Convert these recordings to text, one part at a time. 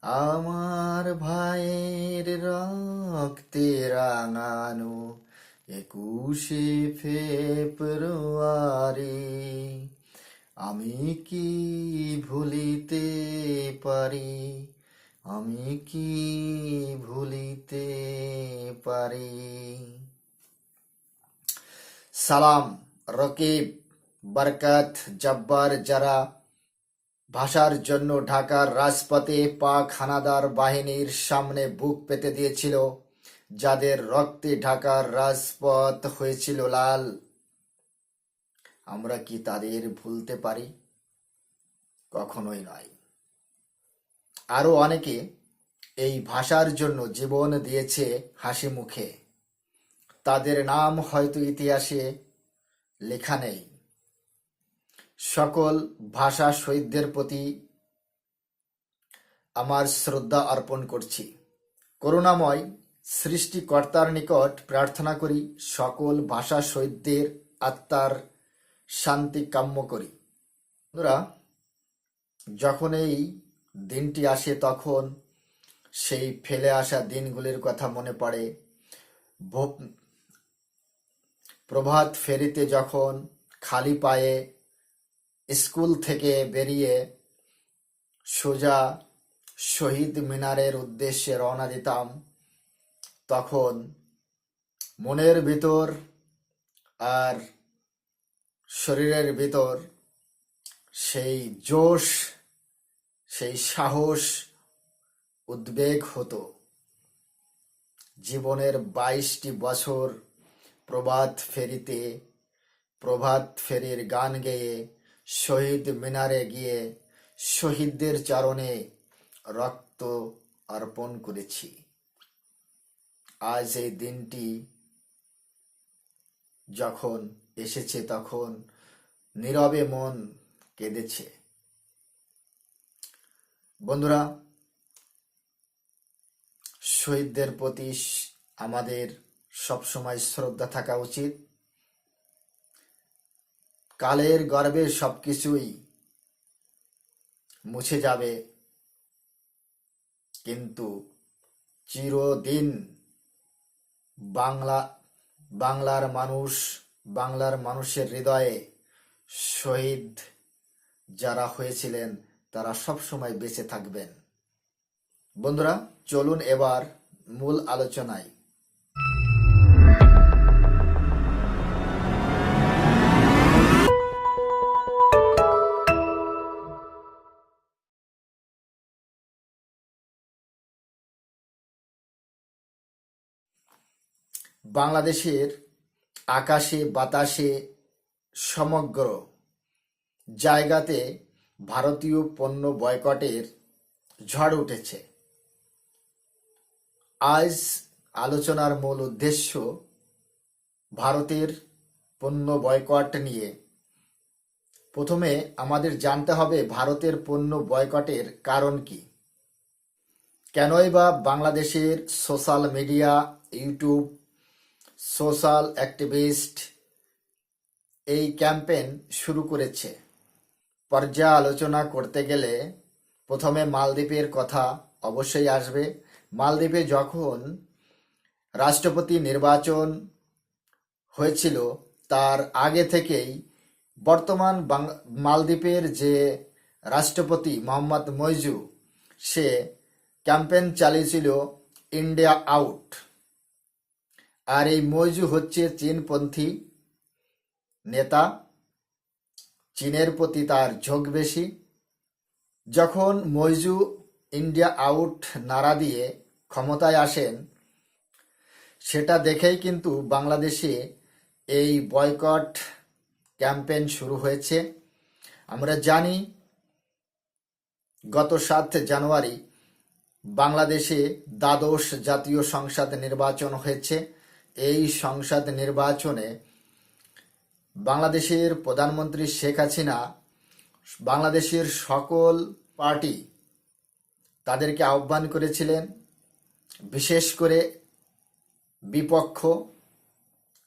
আমার ভাইয়ের রক্তে রাঙানো 21শে ফেব্রুয়ারি আমি কি ভুলিতে পারি, আমি কি ভুলিতে পারি। সালাম রকিব, বরকত, জব্বার, যারা ভাষার জন্য ঢাকার রাজপথে পাক হানাদার বাহিনীর সামনে বুক পেতে দিয়েছিল, যাদের রক্তে ঢাকার রাজপথ হয়েছিল লাল, আমরা কি তাদের ভুলতে পারি? কখনোই নয়। আরো অনেকে এই ভাষার জন্য জীবন দিয়েছে হাসি মুখে, তাদের নাম হয়তো ইতিহাসে লেখা নেই। সকল ভাষা শহীদদের প্রতি আমার শ্রদ্ধা অর্পণ করছি। করুণাময় সৃষ্টিকর্তার নিকট প্রার্থনা করি, সকল ভাষা শহীদদের আত্মার শান্তি কাম্য করি। বন্ধুরা, যখন এই দিনটি আসে তখন সেই ফেলে আসা দিনগুলির কথা মনে পড়ে। প্রভাত ফেরিতে যখন খালি পায়ে স্কুল থেকে বেরিয়ে সোজা শহীদ মিনারের উদ্দেশ্যে রওনা দিতাম, তখন মনের ভিতর আর শরীরের ভিতর সেই জোশ, সেই সাহস, উদ্বেগ হতো। জীবনের 22টি বছর প্রভাত ফেরিতে, প্রভাত ফেরির গান গেয়ে শহীদ মিনারে গিয়ে শহীদদের চরণে রক্ত অর্পণ করেছি। আজ এই দিনটি যখন এসেছে তখন নীরবে মন কেঁদেছে। বন্ধুরা, শহীদদের প্রতি আমাদের সবসময় শ্রদ্ধা থাকা উচিত। কালের গর্ভে সবকিছুই মুছে যাবে, কিন্তু চিরদিন বাংলার মানুষের হৃদয়ে শহীদ যারা হয়েছিলেন তারা সবসময় বেঁচে থাকবেন। বন্ধুরা, চলুন এবার মূল আলোচনায়। বাংলাদেশের আকাশে বাতাসে সমগ্র জায়গাতে ভারতীয় পণ্য বয়কটের ঝড় উঠেছে। আজ আলোচনার মূল উদ্দেশ্য ভারতের পণ্য বয়কট নিয়ে। প্রথমে আমাদের জানতে হবে ভারতের পণ্য বয়কটের কারণ কি। কেনই বা বাংলাদেশের social media, YouTube, social activist এই ক্যাম্পেইন শুরু করেছে? পর্যালোচনা করতে গেলে প্রথমে মালদ্বীপের কথা অবশ্যই আসবে। মালদ্বীপে যখন রাষ্ট্রপতি নির্বাচন হয়েছিল তার আগে থেকেই বর্তমান মালদ্বীপের যে রাষ্ট্রপতি মোহাম্মদ মইজু, সে ক্যাম্পেইন চালিয়েছিল ইন্ডিয়া আউট। আর এই মইজু হচ্ছে চীনপন্থী নেতা, চীনের প্রতি তার ঝোঁক বেশি। যখন মইজু ইন্ডিয়া আউট নারা দিয়ে ক্ষমতায় আসেন, সেটা দেখেই কিন্তু বাংলাদেশে এই বয়কট ক্যাম্পেইন শুরু হয়েছে। আমরা জানি গত 7 জানুয়ারি বাংলাদেশে দ্বাদশ জাতীয় সংসদ নির্বাচন হয়েছে। এই সংসদ নির্বাচনে বাংলাদেশের প্রধানমন্ত্রী শেখ হাসিনা বাংলাদেশের সকল পার্টি তাদেরকে আহ্বান করেছিলেন, বিশেষ করে বিপক্ষ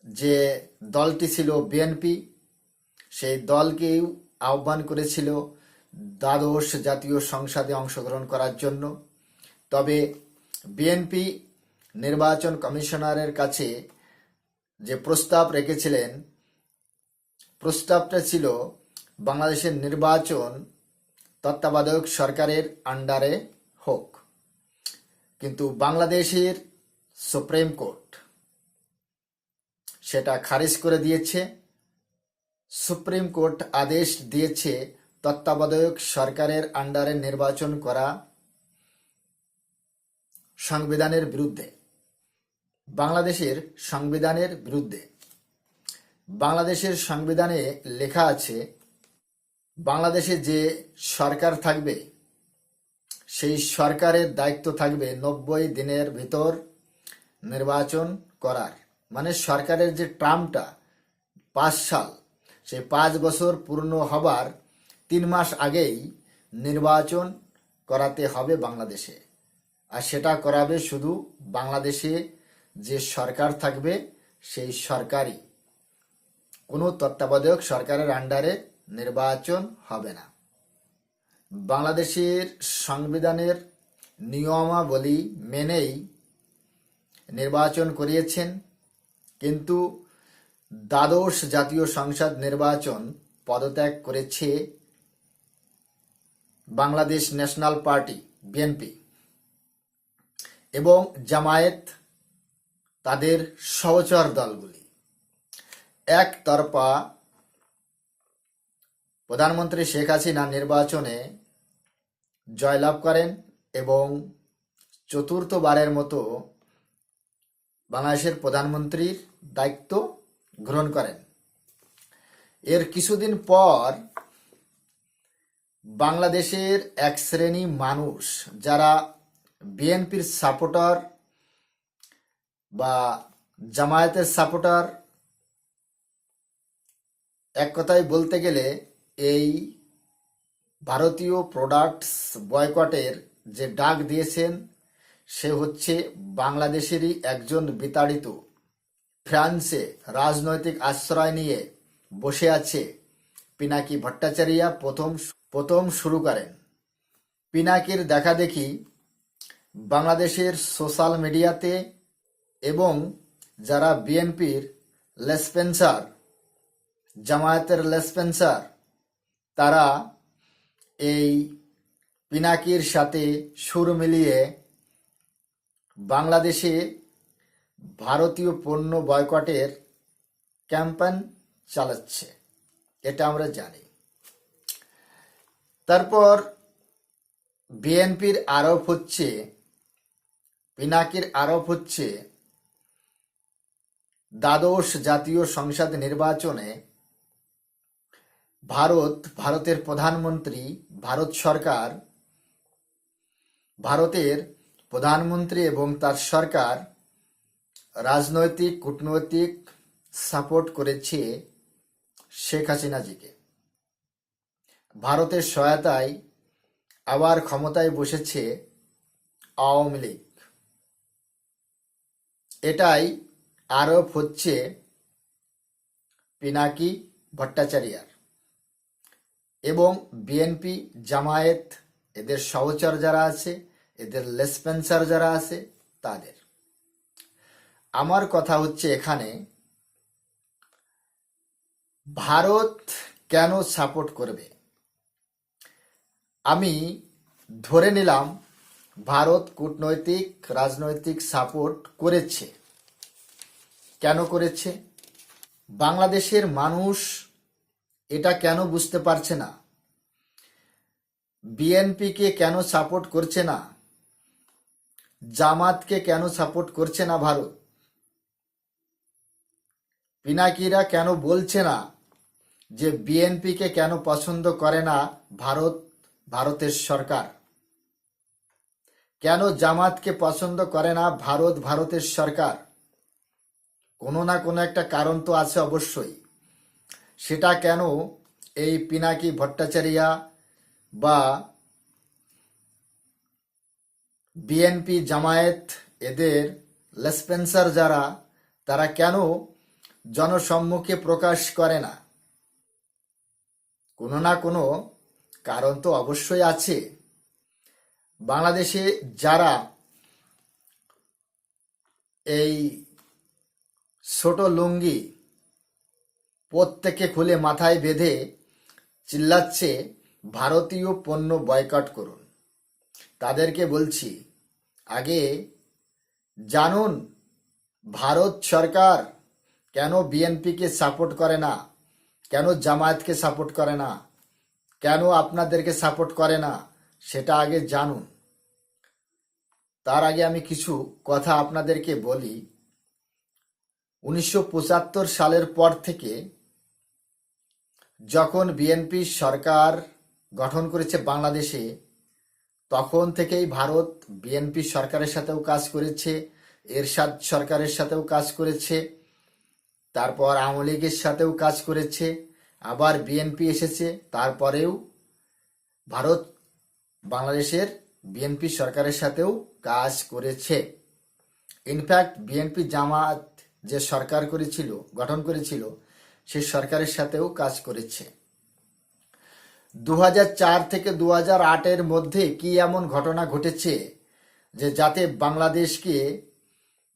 যে দলটি ছিল বিএনপি, সেই দলকেও আহ্বান করেছিল দ্বাদশ জাতীয় সংসদে অংশগ্রহণ করার জন্য। তবে বিএনপি নির্বাচন কমিশনারের কাছে যে প্রস্তাব রেখেছিলেন, প্রস্তাবটা ছিল বাংলাদেশের নির্বাচন তত্ত্বাবধায়ক সরকারের আন্ডারে হোক। কিন্তু বাংলাদেশের সুপ্রিম কোর্ট সেটা খারিজ করে দিয়েছে। সুপ্রিম কোর্ট আদেশ দিয়েছে তত্ত্বাবধায়ক সরকারের আন্ডারে নির্বাচন করা সংবিধানের বিরুদ্ধে, বাংলাদেশের সংবিধানের বিরুদ্ধে। বাংলাদেশের সংবিধানে লেখা আছে, বাংলাদেশে যে সরকার থাকবে সেই সরকারের দায়িত্ব থাকবে 90 দিনের ভিতর নির্বাচন করার। মানে সরকারের যে টার্মটা 5 সাল, সেই 5 বছর পূর্ণ হবার 3 মাস আগেই নির্বাচন করাতে হবে বাংলাদেশে। আর সেটা করাবে শুধু বাংলাদেশে যে সরকার থাকবে সেই সরকারই, কোনো তত্ত্বাবধায়ক সরকারের আন্ডারে নির্বাচন হবে না। বাংলাদেশের সংবিধানের নিয়মাবলী মেনেই নির্বাচন করিয়েছেন, কিন্তু দ্বাদশ জাতীয় সংসদ নির্বাচন পদত্যাগ করেছে বাংলাদেশ ন্যাশনাল পার্টি বিএনপি এবং জামায়াত, তাদের সহচর দলগুলি একতরফা প্রধানমন্ত্রী শেখ হাসিনা নির্বাচনে জয়লাভ করেন এবং চতুর্থবারের মতো বাংলাদেশের প্রধানমন্ত্রীর দায়িত্ব গ্রহণ করেন। এর কিছুদিন পর বাংলাদেশের এক শ্রেণী মানুষ, যারা বিএনপির সাপোর্টার বা জামায়াতের সাপোর্টার, এক কথায় বলতে গেলে এই ভারতীয় প্রোডাক্টস বয়কটের যে ডাক দিয়েছেন সে হচ্ছে বাংলাদেশেরই একজন বিতাড়িত, ফ্রান্সে রাজনৈতিক আশ্রয় নিয়ে বসে আছে পিনাকি ভট্টাচার্য প্রথম শুরু করেন। পিনাকির দেখাদেখি বাংলাদেশের সোশ্যাল মিডিয়াতে এবং যারা বিএনপির লেসপেন্সার, জামায়াতের লেসপেন্সার, তারা এই পিনাকির সাথে সুর মিলিয়ে বাংলাদেশে ভারতীয় পণ্য বয়কটের ক্যাম্পেইন চালাচ্ছে, এটা আমরা জানি। তারপর বিএনপির আরোপ হচ্ছে, পিনাকির আরোপ হচ্ছে দ্বাদশ জাতীয় সংসদ নির্বাচনে ভারতের প্রধানমন্ত্রী, ভারতের প্রধানমন্ত্রী এবং তার সরকার রাজনৈতিক কূটনৈতিক সাপোর্ট করেছে শেখ হাসিনাজিকে। ভারতের সহায়তায় আবার ক্ষমতায় বসেছে আওয়ামী লীগ, এটাই আরোপ হচ্ছে পিনাকি ভট্টাচার্যর এবং বিএনপি, জামায়াত, এদের সহচর যারা আছে, এদের লেসপেন্সার যারা আছে তাদের। আমার কথা হচ্ছে এখানে ভারত কেন সাপোর্ট করবে? আমি ধরে নিলাম ভারত কূটনৈতিক রাজনৈতিক সাপোর্ট করেছে। কেন করেছে? বাংলাদেশের মানুষ এটা কেন বুঝতে পারছে না? বিএনপিকে কেন সাপোর্ট করছে না? জামাতকে কেন সাপোর্ট করছে না ভারত? পিনাকিরা কেন বলছে না যে বিএনপিকে কেন পছন্দ করে না ভারতের সরকার? কেন জামাতকে পছন্দ করে না ভারতের সরকার? কোনো না কোনো একটা কারণ তো আছে অবশ্যই। সেটা কেন এই পিনাকি ভট্টাচার্য বা বিএনপি, জামায়াত, এদের লেসপেন্সার যারা, তারা কেন জনসম্মুখে প্রকাশ করে না? কোনো না কোনো কারণ তো অবশ্যই আছে। বাংলাদেশে যারা এই ছোট লুঙ্গি প্রত্যেকে খুলে মাথায় বেঁধে চিল্লাচ্ছে ভারতীয় পণ্য বয়কট করুন, তাদেরকে বলছি, আগে জানুন ভারত সরকার কেন বিএনপিকে সাপোর্ট করে না, কেন জামায়াতকে সাপোর্ট করে না, কেন আপনাদেরকে সাপোর্ট করে না, সেটা আগে জানুন। তার আগে আমি কিছু কথা আপনাদেরকে বলি। 1975 সালের পর থেকে যখন বিএনপি সরকার গঠন করেছে বাংলাদেশে, তখন থেকেই ভারত বিএনপি সরকারের সাথেও কাজ করেছে, এরশাদ সরকারের সাথেও কাজ করেছে, তারপর আওয়ামী লীগের সাথেও কাজ করেছে, আবার বিএনপি এসেছে, তারপরেও ভারত বাংলাদেশের বিএনপি সরকারের সাথেও কাজ করেছে। ইনফ্যাক্ট বিএনপি জামাত যে সরকার করেছিল, গঠন করেছিল, সেই সরকারের সাথেও কাজ করেছে। 2004 থেকে 2008-এর মধ্যে কি এমন ঘটনা ঘটেছে যে যাতে বাংলাদেশকে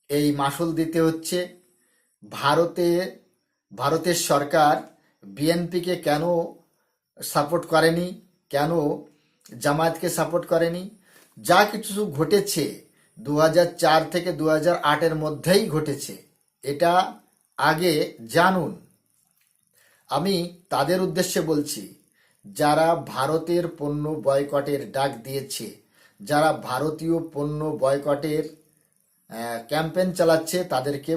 এই মাসুল দিতে হচ্ছে? ভারতের সরকার বিএনপিকে কেন সাপোর্ট করেনি, কেন জামায়াতকে সাপোর্ট করেনি? যা কিছু ঘটেছে 2004 থেকে 2008-এর মধ্যেই ঘটেছে, এটা আগে জানুন। আমি তাদের উদ্দেশ্যে বলছি যারা ভারতের পণ্য বয়কটের ডাক দিয়েছে, যারা ভারতীয় পণ্য বয়কটের ক্যাম্পেইন চালাচ্ছে, তাদেরকে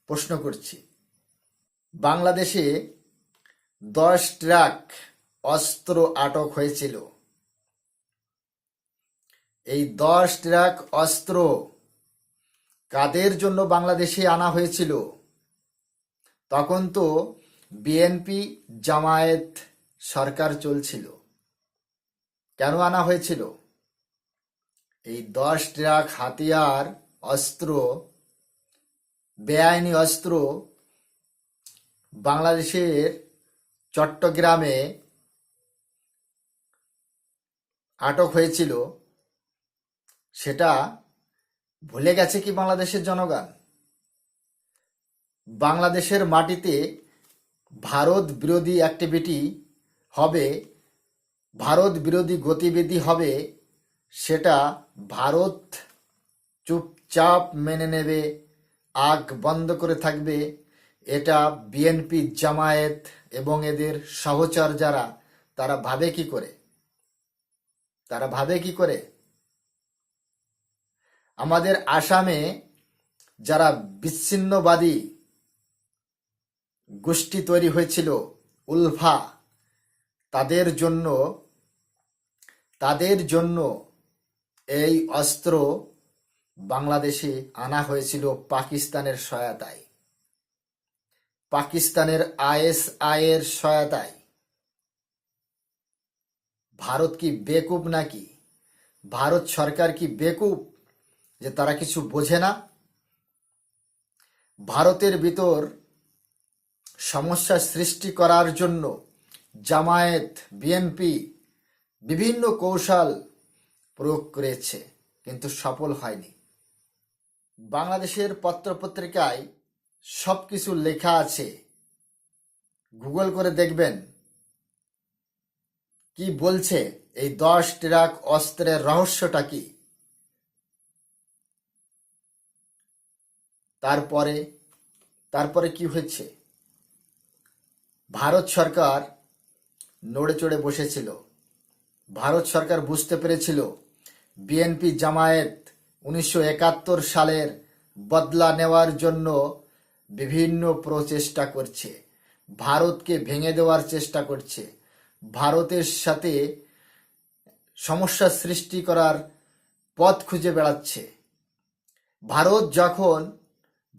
প্রশ্ন করছি, বাংলাদেশে 10 ট্রাক অস্ত্র আটক হয়েছিল। এই 10 ট্রাক অস্ত্র কাদের জন্য বাংলাদেশে আনা হয়েছিল? তখন তো বিএনপি জামায়াত সরকার চলছিল। কেন আনা হয়েছিল? এই 10 ট্রাক হাতিয়ার, অস্ত্র, বেআইনি অস্ত্র বাংলাদেশের চট্টগ্রামে আটক হয়েছিল। সেটা ভুলে গেছে কি বাংলাদেশের জনগণ? বাংলাদেশের মাটিতে ভারত বিরোধী অ্যাক্টিভিটি হবে, ভারত বিরোধী গতিবিধি হবে, সেটা ভারত চুপচাপ মেনে নেবে, আগ বন্ধ করে থাকবে। এটা বিএনপি জামায়াত এবং এদের সহচর যারা, তারা ভাবে কি করে? আমাদের আসামে যারা বিচ্ছিন্নবাদী গোষ্ঠী তৈরি হয়েছিল, উলফা, তাদের জন্য এই অস্ত্র বাংলাদেশে আনা হয়েছিল পাকিস্তানের সহায়তায়, পাকিস্তানের আইএসআই এর সহায়তায়। ভারত কি বেকুব নাকি? ভারত সরকার কি বেকুব যে তারা কিছু বোঝে না? ভারতের ভিতর সমস্যা সৃষ্টি করার জন্য জামায়াত, বিএনপি বিভিন্ন কৌশল প্রয়োগ করেছে, কিন্তু সফল হয়নি। বাংলাদেশের পত্রপত্রিকায় সবকিছু লেখা আছে, গুগল করে দেখবেন কি বলছে এই 10 ট্রাক অস্ত্রের রহস্যটা কি। তারপরে কি হয়েছে? ভারত সরকার নড়ে চড়ে বসেছিল। ভারত সরকার বুঝতে পেরেছিল বিএনপি জামায়াত 1971 সালের বদলা নেওয়ার জন্য বিভিন্ন প্রচেষ্টা করছে, ভারতকে ভেঙে দেওয়ার চেষ্টা করছে, ভারতের সাথে সমস্যা সৃষ্টি করার পথ খুঁজে বেড়াচ্ছে।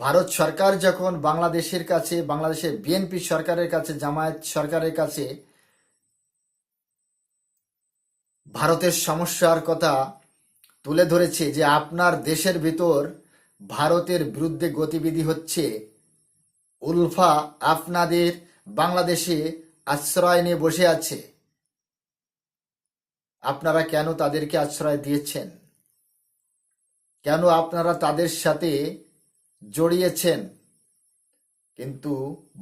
ভারত সরকার যখন বাংলাদেশের কাছে, বাংলাদেশের বিএনপি সরকারের কাছে, জামায়াত সরকারের কাছে ভারতের সমস্যার কথা তুলে ধরেছে যে আপনার দেশের ভিতর ভারতের বিরুদ্ধে গতিবিধি হচ্ছে, উলফা আপনাদের বাংলাদেশে আশ্রয় নিয়ে বসে আছে, আপনারা কেন তাদেরকে আশ্রয় দিয়েছেন? কেন আপনারা তাদের সাথে জড়িয়েছেন? কিন্তু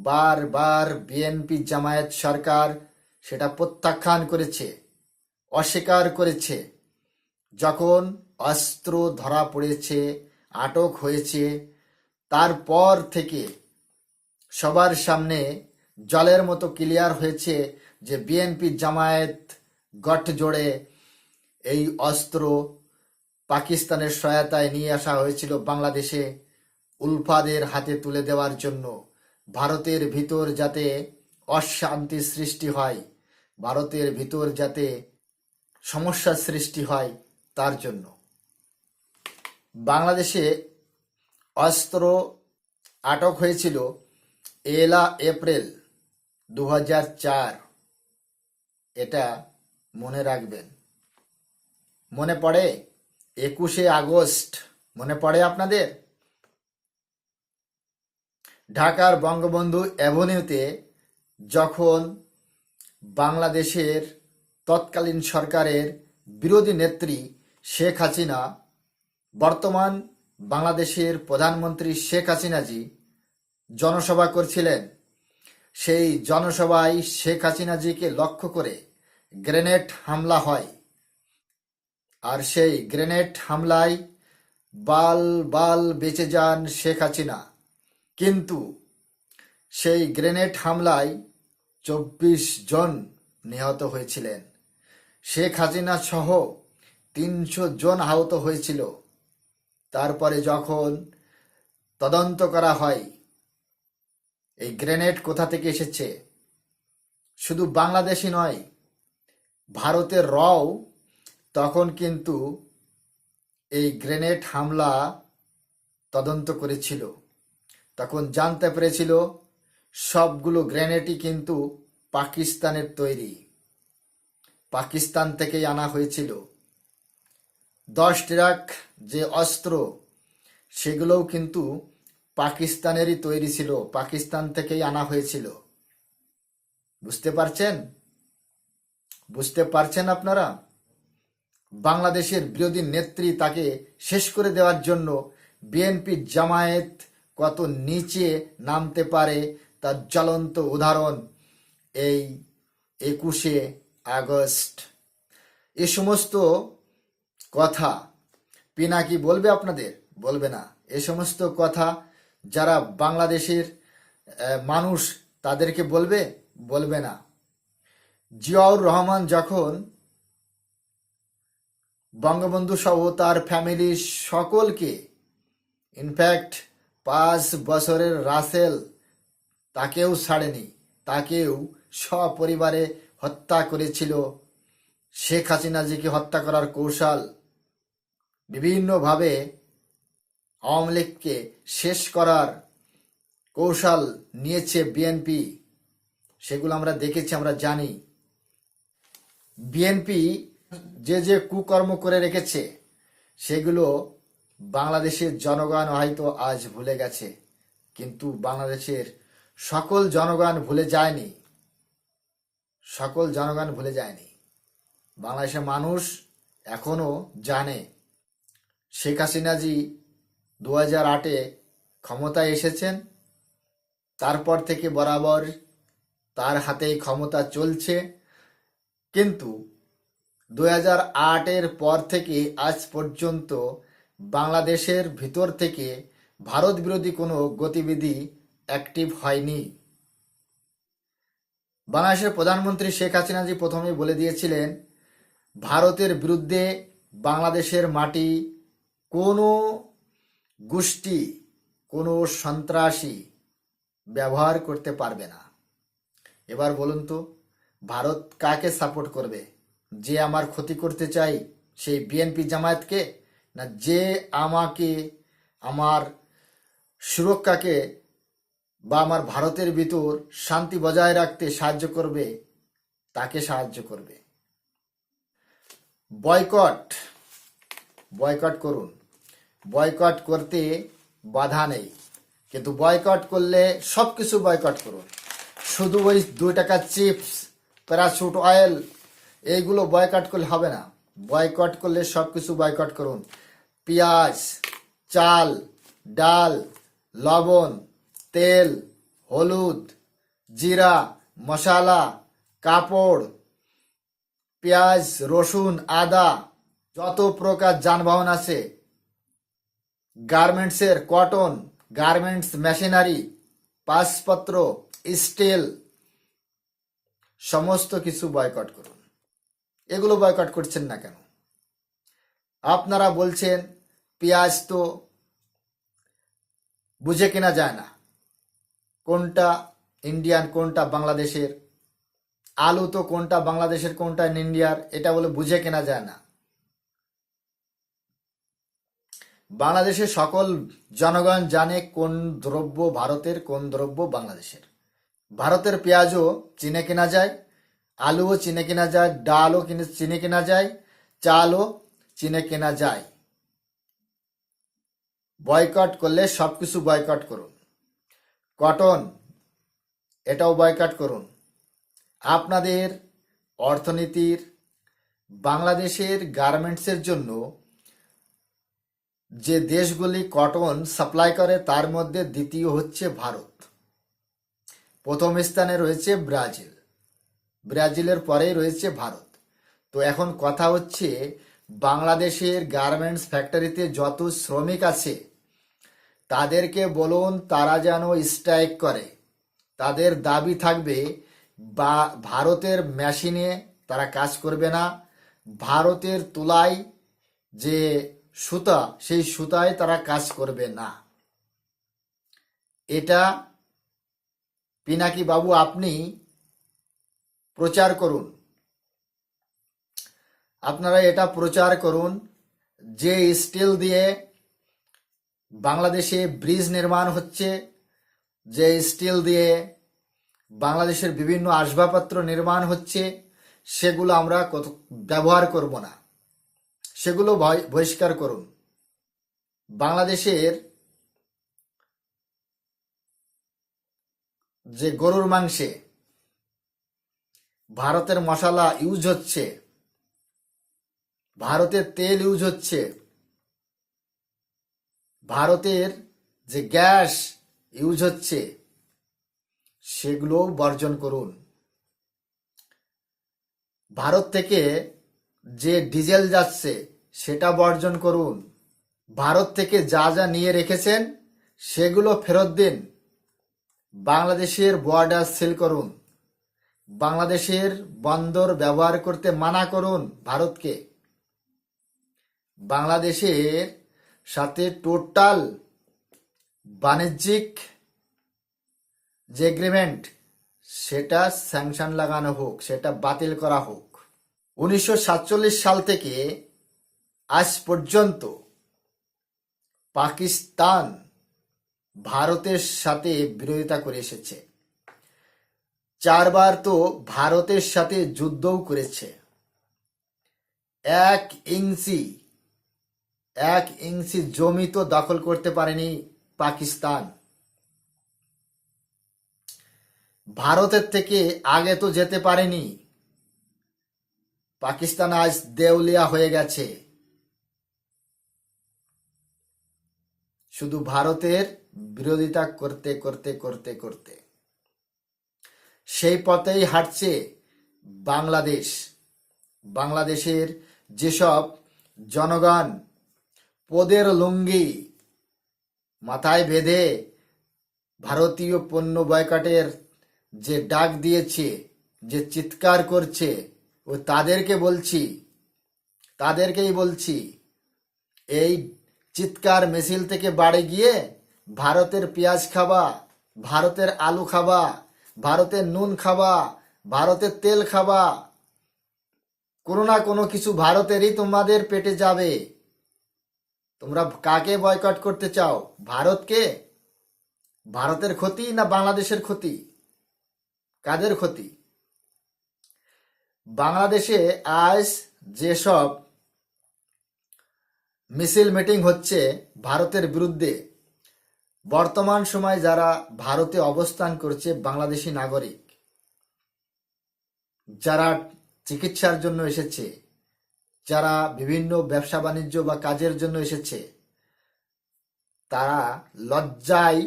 বারবার বিএনপি জামায়াত সরকার সেটা প্রত্যাখ্যান করেছে, অস্বীকার করেছে। যখন অস্ত্র ধরা পড়েছে, আটক হয়েছে, তারপর থেকে সবার সামনে জলের মতো ক্লিয়ার হয়েছে যে বিএনপি জামায়াত গঠজোড়ে এই অস্ত্র পাকিস্তানের সহায়তায় নিয়ে আসা হয়েছিল বাংলাদেশে উলফাদের হাতে তুলে দেওয়ার জন্য, ভারতের ভিতর যাতে অশান্তি সৃষ্টি হয়, ভারতের ভিতর যাতে সমস্যা সৃষ্টি হয় তার জন্য। বাংলাদেশে অস্ত্র আটক হয়েছিল 1 এপ্রিল 2004। এটা মনে রাখবেন। মনে পড়ে 21 আগস্ট? মনে পড়ে আপনাদের? ঢাকার বঙ্গবন্ধু অ্যাভিনিউতে যখন বাংলাদেশের তৎকালীন সরকারের বিরোধী নেত্রী শেখ হাসিনা, বর্তমান বাংলাদেশের প্রধানমন্ত্রী শেখ হাসিনাজি জনসভা করছিলেন, সেই জনসভায় শেখ হাসিনাজিকে লক্ষ্য করে গ্রেনেড হামলা হয়। আর সেই গ্রেনেড হামলায় বাল বাল বেঁচে যান শেখ হাসিনা। কিন্তু সেই গ্রেনেড হামলায় 24 জন নিহত হয়েছিলেন। শেখ হাসিনা সহ 300 জন আহত হয়েছিল। তারপরে যখন তদন্ত করা হয় এই গ্রেনেড কোথা থেকে এসেছে, শুধু বাংলাদেশই নয়, ভারতের রও তখন কিন্তু এই গ্রেনেড হামলা তদন্ত করেছিল। তখন জানতে পেরেছিল সবগুলো গ্রেনেডই কিন্তু পাকিস্তানের তৈরি, পাকিস্তান থেকেই আনা হয়েছিল। 10 ট্রাক যে অস্ত্র, সেগুলোও কিন্তু পাকিস্তানেরই তৈরি ছিল, পাকিস্তান থেকেই আনা হয়েছিল। বুঝতে পারছেন? বুঝতে পারছেন আপনারা? বাংলাদেশের বিরোধী নেত্রী, তাকে শেষ করে দেওয়ার জন্য বিএনপি জামায়াত কত নিচে নামতে পারে তার জ্বলন্ত উদাহরণ এই 21 আগস্ট। এ সমস্ত কথা পিনাকি বলবে আপনাদের? বলবে না। এ সমস্ত কথা যারা বাংলাদেশের মানুষ তাদেরকে বলবে? বলবে না। জিয়াউর রহমান যখন বঙ্গবন্ধু সহ তার ফ্যামিলির সকলকে, ইনফ্যাক্ট 5 বছরের রাসেল তাকেও ছাড়েনি, তাকেও সপরিবারে হত্যা করেছিল। শেখ হাসিনাজিকে হত্যা করার কৌশল, বিভিন্নভাবে আওয়ামী লীগকে শেষ করার কৌশল নিয়েছে বিএনপি। সেগুলো আমরা দেখেছি, আমরা জানি। বিএনপি যে যে কুকর্ম করে রেখেছে সেগুলো বাংলাদেশের জনগণ হয়তো আজ ভুলে গেছে, কিন্তু বাংলাদেশের সকল জনগণ ভুলে যায়নি। সকল জনগণ ভুলে যায়নি। বাংলাদেশের মানুষ এখনো জানে শেখ হাসিনাজি 2008-এ ক্ষমতায় এসেছেন, তারপর থেকে বরাবর তার হাতেই ক্ষমতা চলছে। কিন্তু 2008-এর পর থেকে আজ পর্যন্ত বাংলাদেশের ভিতর থেকে ভারত বিরোধী কোনো গতিবিধি অ্যাক্টিভ হয়নি। বাংলাদেশের প্রধানমন্ত্রী শেখ হাসিনাজি প্রথমেই বলে দিয়েছিলেন ভারতের বিরুদ্ধে বাংলাদেশের মাটি কোনো গোষ্ঠী, কোনো সন্ত্রাসী ব্যবহার করতে পারবে না। এবার বলুন তো, ভারত কাকে সাপোর্ট করবে? যে আমার ক্ষতি করতে চাই সেই বিএনপি জামায়াতকে, না যে আমাকে, আমার সুরক্ষাকে বা আমার ভারতের ভিতর শান্তি বজায় রাখতে সাহায্য করবে তাকে সাহায্য করবে? বয়কট, বয়কট করুন। বয়কট করতে বাধা নেই, কিন্তু বয়কট করলে সব কিছু বয়কট করুন। শুধু ওই 2 টাকার চিপস, প্যারাশুট অয়েল, এইগুলো বয়কট করলে হবে না। বয়কট করলে সব কিছু বয়কট করুন। পেঁয়াজ, চাল, ডাল, লবণ, তেল, হলুদ, জিরা, মশলা, কাপড়, পেঁয়াজ, রসুন, আদা, যত প্রকার যানবাহন আছে, গার্মেন্টসের কটন, গার্মেন্টস মেশিনারি, পাসপত্র, স্টিল, সমস্ত কিছু বয়কট করুন। এগুলো বয়কট করছেন না কেন? আপনারা বলছেন পেঁয়াজ তো বুঝে কেনা যায় না, কোনটা ইন্ডিয়ান কোনটা বাংলাদেশের, আলু তো কোনটা বাংলাদেশের কোনটা ইন্ডিয়ার, এটা বলে বুঝে কেনা যায় না। বাংলাদেশের সকল জনগণ জানে কোন দ্রব্য ভারতের, কোন দ্রব্য বাংলাদেশের। ভারতের পেঁয়াজও চিনে কেনা যায়, আলুও চিনে কেনা যায়, ডালও চিনে কেনা যায়, চালও চিনে কেনা যায়। বয়কট করলে সবকিছু বয়কট করুন। কটন, এটাও বয়কট করুন। আপনাদের অর্থনীতির, বাংলাদেশের গার্মেন্টসের জন্য যে দেশগুলি কটন সাপ্লাই করে তার মধ্যে দ্বিতীয় হচ্ছে ভারত, প্রথম স্থানে রয়েছে ব্রাজিল, ব্রাজিলের পরেই রয়েছে ভারত। তো এখন কথা হচ্ছে বাংলাদেশের গার্মেন্টস ফ্যাক্টরিতে যত শ্রমিক আছে তাদেরকে বলুন তারা যেন স্ট্রাইক করে। তাদের দাবি থাকবে বা ভারতের মেশিনে তারা কাজ করবে না, ভারতের তুলায় যে সুতা সেই সুতায় তারা কাজ করবে না। এটা পিনাকি বাবু আপনি প্রচার করুন, আপনারা এটা প্রচার করুন যে স্টিল দিয়ে বাংলাদেশে ব্রিজ নির্মাণ হচ্ছে, যে স্টিল দিয়ে বাংলাদেশের বিভিন্ন আসবাবপত্র নির্মাণ হচ্ছে, সেগুলো আমরা ব্যবহার করব না, সেগুলো বহিষ্কার করুন। বাংলাদেশের যে গরুর মাংসে ভারতের মশলা ইউজ হচ্ছে, ভারতের তেল ইউজ হচ্ছে, ভারতের যে গ্যাস ইউজ হচ্ছে, সেগুলো বর্জন করুন। ভারত থেকে যে ডিজেল যাচ্ছে সেটা বর্জন করুন। ভারত থেকে যা যা নিয়ে রেখেছেন সেগুলো ফেরত দিন। বাংলাদেশের বর্ডার সিল করুন, বাংলাদেশের বন্দর ব্যবহার করতে মানা করুন ভারতকে। বাংলাদেশের সাথে টোটাল বাণিজ্যিক যে এগ্রিমেন্ট সেটা স্যাংশন লাগানো হোক, সেটা বাতিল করা হোক। 1947 সাল থেকে আজ পর্যন্ত পাকিস্তান ভারতের সাথে বিরোধিতা করে এসেছে, 4 বার তো ভারতের সাথে যুদ্ধও করেছে। 1 ইঞ্চি জমি তো দখল করতে পারেনি পাকিস্তান। ভারতের থেকে আগে তো যেতে পারেনি। পাকিস্তান আজ দেউলিয়া হয়ে গেছে, শুধু ভারতের বিরোধিতা করতে করতে করতে করতে। সেই পথেই হাঁটছে বাংলাদেশ। বাংলাদেশের যেসব জনগণ পদের লুঙ্গি মাথায় বেঁধে ভারতীয় পণ্য বয়কটের যে ডাক দিয়েছে, যে চিৎকার করছে, ও তাদেরকেই বলছি এই চিৎকার মিছিল থেকে বাড়ি গিয়ে ভারতের পেঁয়াজ খাবা, ভারতের আলু খাবা, ভারতের নুন খাবা, ভারতের তেল খাবা, কোনো না কোনো কিছু ভারতেরই তোমাদের পেটে যাবে। তোমরা কাকে বয়কট করতে চাও? ভারতকে? ভারতের ক্ষতি না বাংলাদেশের ক্ষতি? কাদের ক্ষতি? বাংলাদেশে আজ যেসব মিছিল মিটিং হচ্ছে ভারতের বিরুদ্ধে, বর্তমান সময় যারা ভারতে অবস্থান করছে বাংলাদেশি নাগরিক, যারা চিকিৎসার জন্য এসেছে, যারা বিভিন্ন ব্যবসা বাণিজ্য বা কাজের জন্য এসেছে, তারা লজ্জায়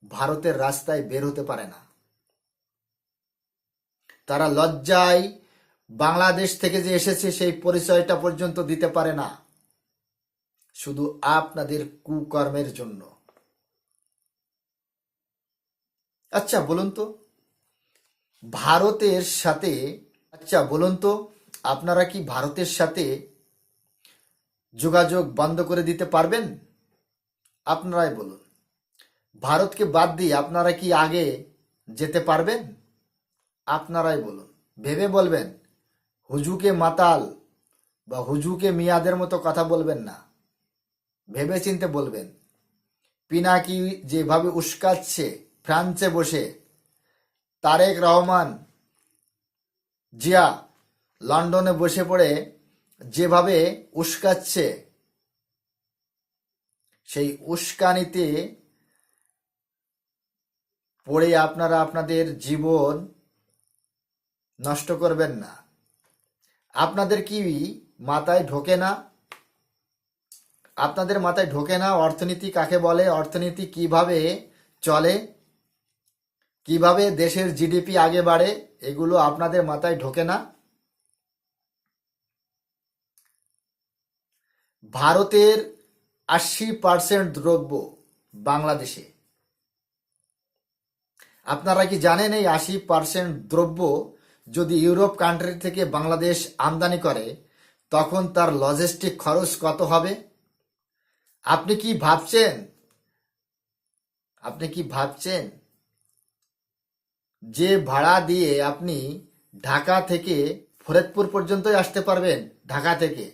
ভারতের রাস্তায় বের হতে পারে না। তারা লজ্জায় বাংলাদেশ থেকে যে এসেছে সেই পরিচয়টা পর্যন্ত দিতে পারে না, শুধু আপনাদের কুকর্মের জন্য। আচ্ছা বলুন তো ভারতের সাথে আপনারা কি ভারতের সাথে যোগাযোগ বন্ধ করে দিতে পারবেন? আপনারাই বলুন। ভারতকে বাদ দিয়ে আপনারা কি আগে যেতে পারবেন? আপনারাই বলুন। ভেবে বলবেন, হুজুকে মাতাল বা হুজুকে মিয়াদের মতো কথা বলবেন না, ভেবে চিনতে বলবেন। পিনাকি যেভাবে উস্কাচ্ছে ফ্রান্সে বসে, তারেক রহমান জিয়া লন্ডনে বসে পড়ে যেভাবে উস্কাচ্ছে, সেই উস্কানিতে পড়ে আপনারা আপনাদের জীবন নষ্ট করবেন না। আপনাদের কি মাথায় ঢোকে না? আপনাদের মাথায় ঢোকে না অর্থনীতি কাকে বলে, অর্থনীতি কিভাবে চলে, কিভাবে দেশের জিডিপি আগে বাড়ে, এগুলো আপনাদের মাথায় ঢোকে না? ভারতের 80% দ্রব্য বাংলাদেশে। আপনারা কি জানেন এই 80% দ্রব্য যদি ইউরোপ কান্ট্রি থেকে বাংলাদেশ আমদানি করে, তখন তার লজিস্টিক খরচ কত হবে? আপনি কি ভাবছেন যে ভাড়া দিয়ে আপনি ঢাকা থেকে ফরিদপুর পর্যন্তই আসতে পারবেন? ঢাকা থেকে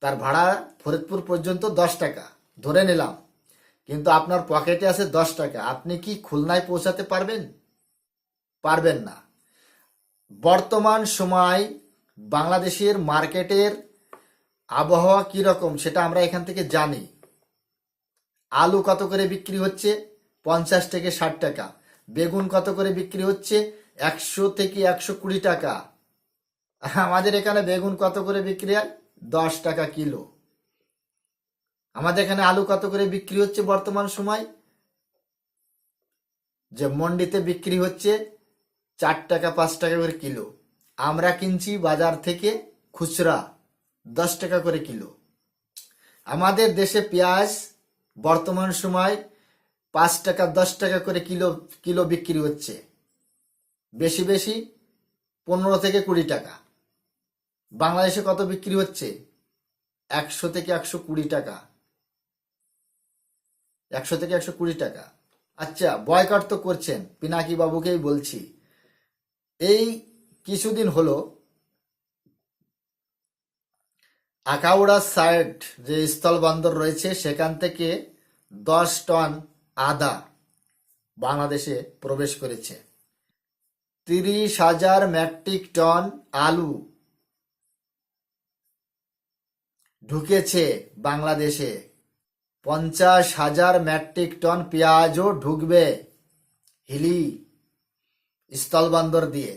তার ভাড়া ফরিদপুর পর্যন্ত 10 টাকা ধরে নিলাম, কিন্তু আপনার পকেটে আছে 10 টাকা। আপনি কি খুলনায় পৌঁছাতে পারবেন? পারবেন না। বর্তমান সময় বাংলাদেশের মার্কেটের আবহাওয়া কিরকম সেটা আমরা এখান থেকে জানি। আলু কত করে বিক্রি হচ্ছে? 50 থেকে 60 টাকা। বেগুন কত করে বিক্রি হচ্ছে? 100 থেকে 120 টাকা। আমাদের এখানে বেগুন কত করে বিক্রি হয়? 10 টাকা কিলো। আমাদের এখানে আলু কত করে বিক্রি হচ্ছে বর্তমান সময়? যে মন্ডিতে বিক্রি হচ্ছে 4 টাকা 5 টাকা করে কিলো। আমরা কিনছি বাজার থেকে খুচরা 10 টাকা করে কিলো। আমাদের দেশে পেঁয়াজ বর্তমান সময় 5 টাকা 10 টাকা করে কিলো বিক্রি হচ্ছে, বেশি বেশি 15 থেকে 20 টাকা। বাংলাদেশে কত বিক্রি হচ্ছে? 100 থেকে 120 টাকা। 100 থেকে 120 টাকা। আচ্ছা, বয়কট তো করছেন, পিনাকি বাবুকেই বলছি। এই কিছুদিন হলো আখাউড়া সাইড যে স্থলবন্দর রয়েছে, সেখান থেকে 10 টন আদা বাংলাদেশে প্রবেশ করেছে। 30,000 মেট্রিক টন আলু ঢুকেছে বাংলাদেশে। 50,000 মেট্রিক টন পেঁয়াজও ঢুকবে হিলি স্থলবন্দর দিয়ে।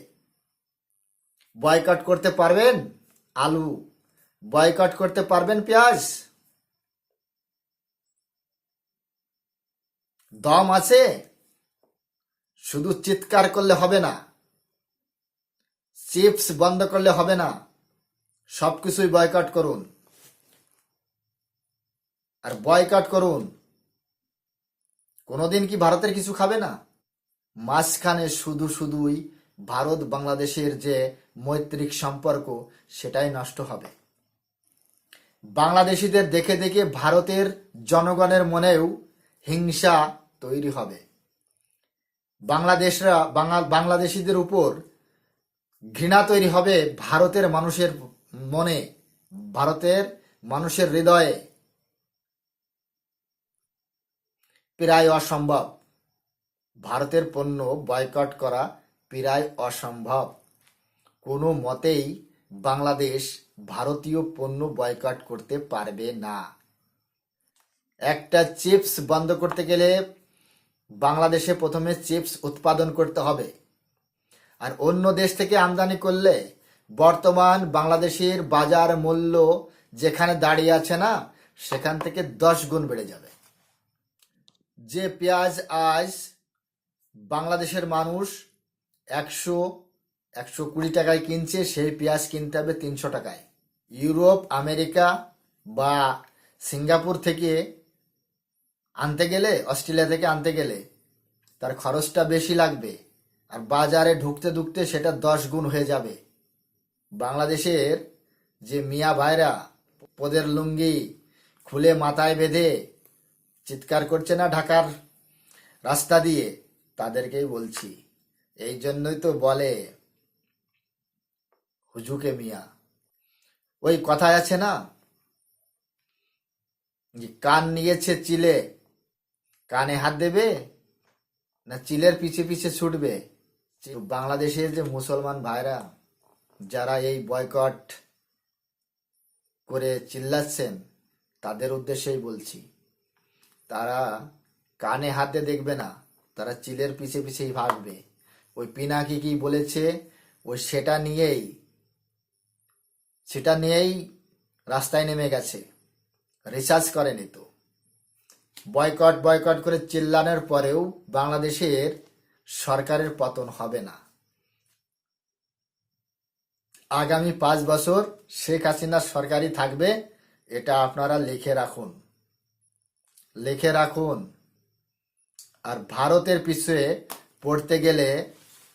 বয়কট করতে পারবেন আলু? বয়কট করতে পারবেন পেঁয়াজ? দম আছে? শুধু চিৎকার করলে হবে না, চিপস বন্ধ করলে হবে না, সবকিছুই বয়কট করুন। আর বয়কট করুন। কোনোদিন কি ভারতের কিছু খাবে না? মাঝখানে শুধুই ভারত বাংলাদেশের যে মৈত্রিক সম্পর্ক, সেটাই নষ্ট হবে। বাংলাদেশিদের দেখে দেখে ভারতের জনগণের মনেও হিংসা তৈরি হবে। বাংলাদেশিদের উপর ঘৃণা তৈরি হবে ভারতের মানুষের মনে, ভারতের মানুষের হৃদয়ে। প্রায় অসম্ভব। ভারতের পণ্য বয়কট করা প্রায় অসম্ভব। কোনো মতেই বাংলাদেশ ভারতীয় পণ্য বয়কট করতে পারবে না। একটা চিপস বন্ধ করতে গেলে বাংলাদেশে প্রথমে চিপস উৎপাদন করতে হবে। আর অন্য দেশ থেকে আমদানি করলে বর্তমান বাংলাদেশের বাজার মূল্য যেখানে দাঁড়িয়ে আছে না, সেখান থেকে 10 গুণ বেড়ে যাবে। যে পেঁয়াজ আজ বাংলাদেশের মানুষ 100-120 টাকায় কিনছে, সেই পেঁয়াজ কিনতে হবে 300 টাকায়। ইউরোপ, আমেরিকা বা সিঙ্গাপুর থেকে আনতে গেলে, অস্ট্রেলিয়া থেকে আনতে গেলে তার খরচটা বেশি লাগবে, আর বাজারে ঢুকতে ঢুকতে সেটা 10 গুণ হয়ে যাবে। বাংলাদেশের যে মিয়া ভাইরা পদের লুঙ্গি খুলে মাথায় বেঁধে চিৎকার করছে না ঢাকার রাস্তা দিয়ে, তাদেরকেই বলছি। এই জন্যই তো বলে হুজুকে মিয়া। ওই কথায় আছে না, যে কান নিয়েছে চিলে, কানে হাত দেবে না চিলের পিছে পিছে ছুটবে। বাংলাদেশের যে মুসলমান ভাইরা যারা এই বয়কট করে চিল্লাচ্ছেন, তাদের উদ্দেশ্যেই বলছি, তারা কানে হাতে দেখবে না, তারা চিলের পিছে পিছেই ভাগবে। ওই পিনাকি কি বলেছে, ওই সেটা নিয়েই রাস্তায় নেমে গেছে, রিসার্চ করেনি তো। বয়কট বয়কট করে চিল্লানোর পরেও বাংলাদেশের সরকারের পতন হবে না। আগামী 5 বছর শেখ হাসিনার সরকারই থাকবে, এটা আপনারা লিখে রাখুন। আর ভারতের পিছনে পড়তে গেলে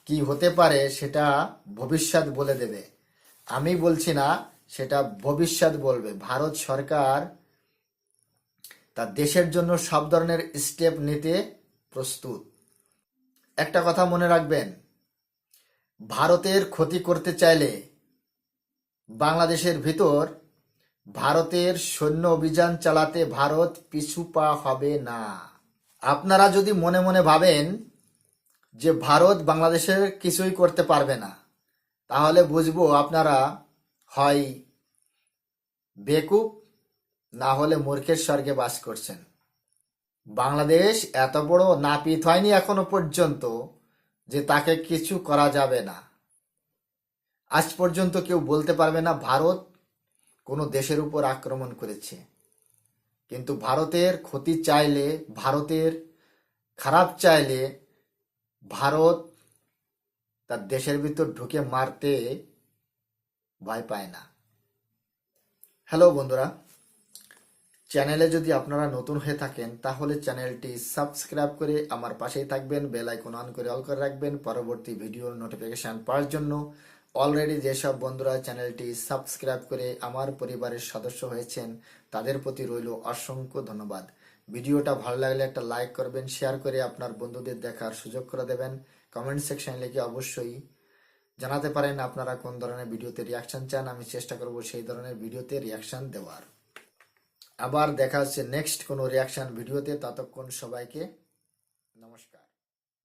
কি হতে পারে সেটা ভবিষ্যৎ বলে দেবে। আমি বলছি না, সেটা ভবিষ্যৎ বলবে। ভারত সরকার তার দেশের জন্য সব ধরনের স্টেপ নিতে প্রস্তুত। একটা কথা মনে রাখবেন, ভারতের ক্ষতি করতে চাইলে বাংলাদেশের ভিতর ভারতের সৈন্য অভিযান চালাতে ভারত পিছু পা হবে না। আপনারা যদি মনে মনে ভাবেন যে ভারত বাংলাদেশের কিছুই করতে পারবে না, তাহলে বুঝবো আপনারা হয় বেকুব, না হলে মূর্খের স্বর্গে বাস করছেন। বাংলাদেশ এত বড় নাপিত হয়নি এখনো পর্যন্ত যে তাকে কিছু করা যাবে না। আজ পর্যন্ত কেউ বলতে পারবে না ভারত কোনো দেশের উপর আক্রমণ করেছে। কিন্তু ভারতের ক্ষতি চাইলে, ভারতের খারাপ চাইলে ভারত তার দেশের ভিতর ঢুকে মারতে ভয় পায় না। হ্যালো বন্ধুরা, চ্যানেলে যদি আপনারা নতুন হয়ে থাকেন তাহলে চ্যানেলটি সাবস্ক্রাইব করে আমার পাশেই থাকবেন, বেল আইকন অন করে অল করে রাখবেন পরবর্তী ভিডিওর নোটিফিকেশন পাওয়ার জন্য। অলরেডি যেসব বন্ধুরা চ্যানেলটি সাবস্ক্রাইব করে আমার পরিবারের সদস্য হয়েছেন, তাদের প্রতি রইল অসংখ্য ধন্যবাদ। ভিডিওটা ভালো লাগলে একটা লাইক করবেন, শেয়ার করে আপনার বন্ধুদের দেখার সুযোগ করে দেবেন। কমেন্ট সেকশনে লিখে অবশ্যই জানাতে পারেন আপনারা কোন ধরনের ভিডিওতে রিয়াকশন চান, আমি চেষ্টা করব সেই ধরনের ভিডিওতে রিয়াকশন দেওয়ার। আবার দেখা হচ্ছে নেক্সট কোনো রিয়াকশন ভিডিওতে। ততক্ষণ সবাইকে নমস্কার।